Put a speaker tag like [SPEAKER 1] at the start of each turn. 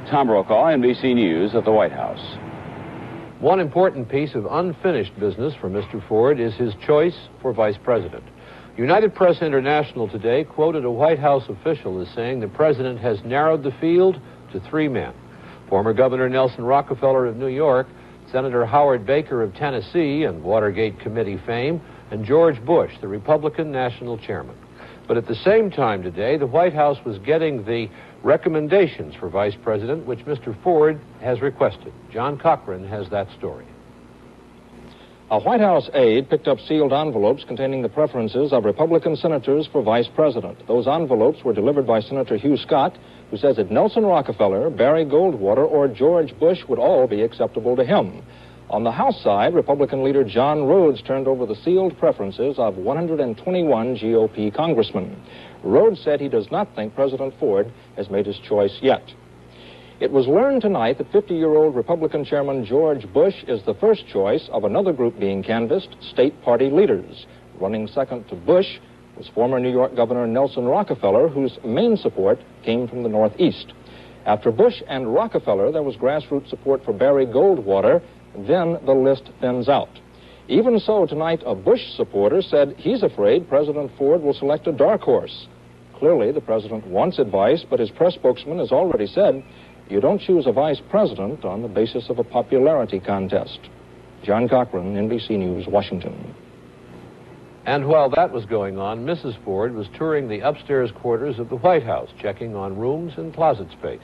[SPEAKER 1] Tom Brokaw, NBC News at the White House.
[SPEAKER 2] One important piece of unfinished business for Mr. Ford is his choice for vice president. United Press International today quoted a White House official as saying the president has narrowed the field to 3 men. Former Governor Nelson Rockefeller of New York, Senator Howard Baker of Tennessee and Watergate Committee fame, and George Bush, the Republican national chairman. But at the same time today, the White House was getting the recommendations for vice president, which Mr. Ford has requested. John Cochran has that story.
[SPEAKER 3] A White House aide picked up sealed envelopes containing the preferences of Republican senators for vice president. Those envelopes were delivered by Senator Hugh Scott, who says that Nelson Rockefeller, Barry Goldwater, or George Bush would all be acceptable to him. On the House side, Republican leader John Rhodes turned over the sealed preferences of 121 GOP congressmen. Rhodes said he does not think President Ford has made his choice yet. It was learned tonight that 50-year-old Republican Chairman George Bush is the first choice of another group being canvassed, state party leaders. Running second to Bush was former New York Governor Nelson Rockefeller, whose main support came from the Northeast. After Bush and Rockefeller, there was grassroots support for Barry Goldwater. Then the list thins out. Even so, tonight, a Bush supporter said he's afraid President Ford will select a dark horse. Clearly, the president wants advice, but his press spokesman has already said you don't choose a vice president on the basis of a popularity contest. John Cochran, NBC News, Washington.
[SPEAKER 2] And while that was going on, Mrs. Ford was touring the upstairs quarters of the White House, checking on rooms and closet space.